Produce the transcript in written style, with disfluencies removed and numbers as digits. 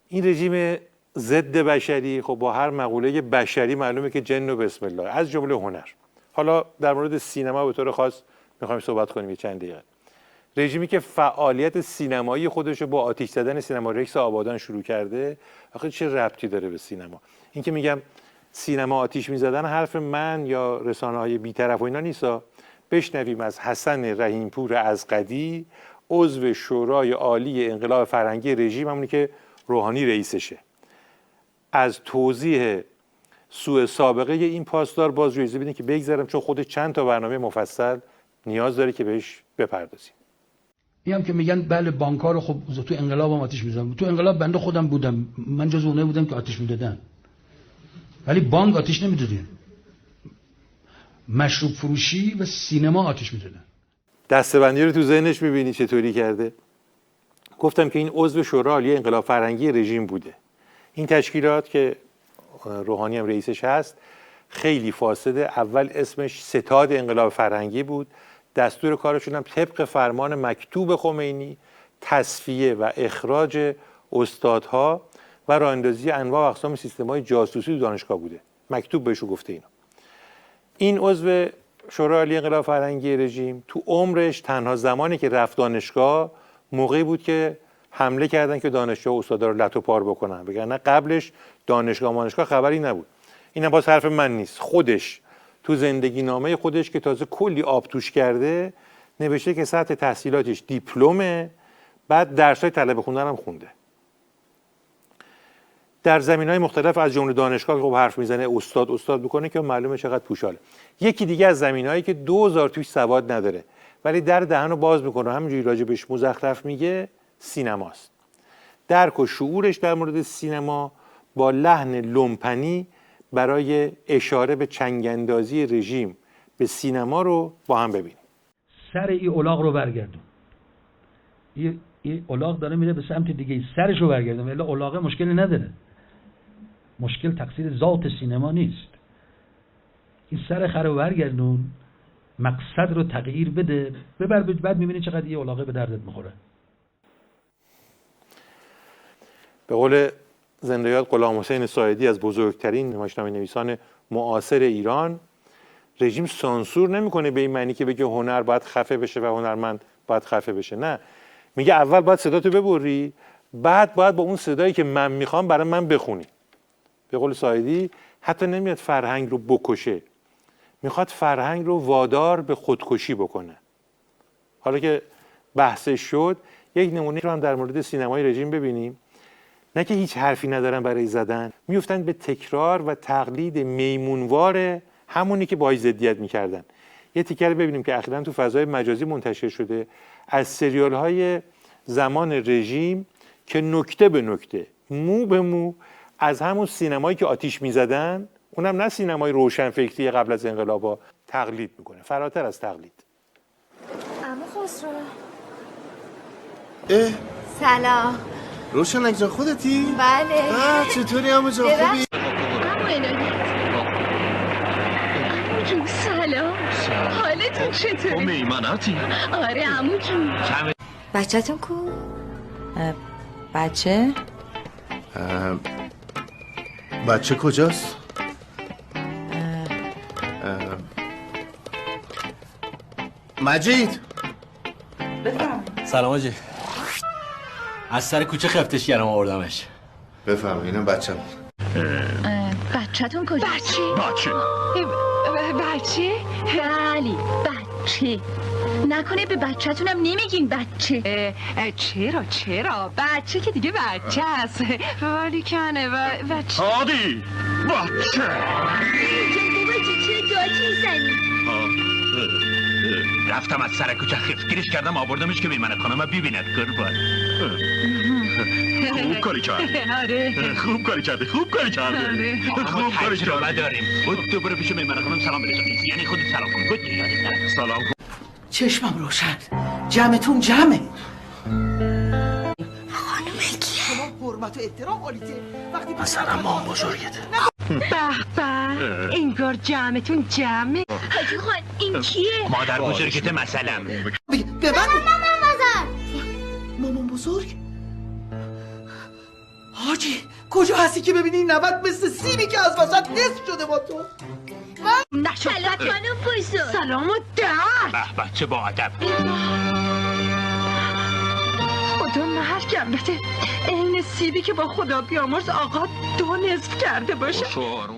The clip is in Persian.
این رژیم ضد بشری خب با هر مقوله بشری معلومه که جن و بسم الله، از جمله هنر. حالا در مورد سینما به طور خاص میخوایم صحبت کنیم یه چند دقیقه. رژیمی که فعالیت سینمایی خودش رو با آتش زدن سینما رکس آبادان شروع کرده، آخه چه ربطی داره به سینما؟ این که میگم سینما آتش میزدن حرف من یا رسانه‌های بی‌طرف و اینا نیستا. بشنویم از حسن رحیمپور ازقدی، عضو شورای عالی انقلاب فرهنگی رژیم، همونی که روحانی رئیسشه، از توضیح سوء سابقه این پاسدار باز اجازه بدین که بگذرم، چون خود چند تا برنامه مفصل نیاز داره که بهش بپردازیم. میام که میگن بله بانک‌ها رو خب تو انقلاب هم آتش می‌زدن. تو انقلاب بنده خودم بودم، من جز اونه بودم که آتش می‌دادن، ولی بانک آتش نمی‌دادن. مشروب فروشی و سینما آتش می‌دادن. دسته‌بندی رو تو ذهنش می‌بینی چطوری کرده؟ گفتم که این عضو شورای عالی انقلاب فرهنگی رژیم بوده. این تشکیلات که روحانی هم رئیسش هست خیلی فاسده. اول اسمش ستاد انقلاب فرهنگی بود. دستور کارشون هم طبق فرمان مکتوب خمینی تصفیه و اخراج استادها و راه اندازی انواع و اقسام سیستم‌های جاسوسی تو دانشگاه بوده. مکتوب بهشون گفته اینا. این عضو شورای عالی انقلاب فرهنگی رژیم تو عمرش تنها زمانی که رفت دانشگاه موقعی بود که حمله کردن که دانشجو و استادا رو لتو پار بکنن، وگرنه قبلش دانشگاه خبری نبود. اینم باز حرف من نیست، خودش تو زندگی نامه خودش که تازه کلی آب توش کرده نوشته که سطح تحصیلاتش دیپلمه، بعد درسای طلبه خوندن هم خونده. در زمینهای مختلف از جمله دانشگاه که خب حرف میزنه استاد بکنه که معلومه چقدر پوشاله. یکی دیگه از زمینهایی که 2000 توش سواد نداره ولی در دهنو باز میکنه، همینجوری راجبش مزخرف میگه، سینماست. درک و شعورش در مورد سینما با لحن لومپنی برای اشاره به چنگاندازی رژیم به سینما رو با هم ببینیم. سر این الاغ رو برگردون. این الاغ داره میره به سمت دیگه، سرش رو برگردون. ولی الاغه مشکلی نداره. مشکل تقصیر ذات سینما نیست. این سر خر رو برگردون، مقصد رو تغییر بده، ببر، بعد میبینی چقدر یه الاغه به دردت میخوره. به قول زنده‌یاد غلام حسین ساعدی از بزرگترین نمایشنامه‌نویسان معاصر ایران، رژیم سانسور نمیکنه به این معنی که بگه هنر باید خفه بشه و هنرمند باید خفه بشه. نه، میگه اول باید صداتو ببری، بعد باید با اون صدایی که من میخوام برای من بخونی. به قول ساعدی حتی نمیاد فرهنگ رو بکشه، میخواد فرهنگ رو وادار به خودکشی بکنه. حالا که بحثش شد، یک نمونه رو هم در مورد سینمای رژیم ببینیم. نه که هیچ حرفی ندارن برای زدن، میفتن به تکرار و تقلید میمونوار همونی که باهاش ضدیت میکردن. یه تیکر ببینیم که اخیراً تو فضای مجازی منتشر شده از سریال های زمان رژیم که نکته به نکته، مو به مو از همون سینمایی که آتیش میزدن، اونم نه سینمای روشنفکری قبل از انقلابا، تقلید میکنه، فراتر از تقلید. عمو خسرو. سلام. روشنک جان خودتی؟ بله. چطوری عمو جان، خوبی؟ عمو الهی. عمو جون سلام. حالتون چطوره؟ میماناتی؟ آره عمو جون. بچه‌تون کو؟ بچه؟ بچه کجاست؟ مجید. بفرمایید. سلام آجی. از سر کوچه خفتش کردم آوردمش. بفرمایید، اینم بچه‌م. بچه‌تون کجا؟ بچه؟ بچه؟ بله بچه. نکنه به بچه‌تونم نمیگین بچه؟ چرا بچه که دیگه بچه است. ولی کنه بچه هادی بچه. چه داتی میزنی؟ رفتم از سر کوچه خفتگیرش کردم آوردمش که میمنه خانم ببیند قربان. خوب کاری کردی. آره خوب کاری کردی. خوب کاری کردی. تجربه داریم. بود دوباره پیش میمنه خانم سلام بده. یعنی خودت سلام کن. بود سلام کن. چشمم روشن، جمعتون جمعه. خانم کیه؟ حرمت و احترام آلیته. وقتی مثلا ما بزرگته. به انگار جمعتون جمعه. حاجی خان این کیه؟ مادر بزرگته مثلا. ببند. مامان بزرگ. حاجی کجا هستی که ببینی این نبات مثل سیبی که از وسط نصف شده با تو؟ نشد خانم بزرگ سلام و درد به چه با ادب. خدا مرگم بده عین سیبی که با خدا بیامرز آقا 2 نصف کرده باشه.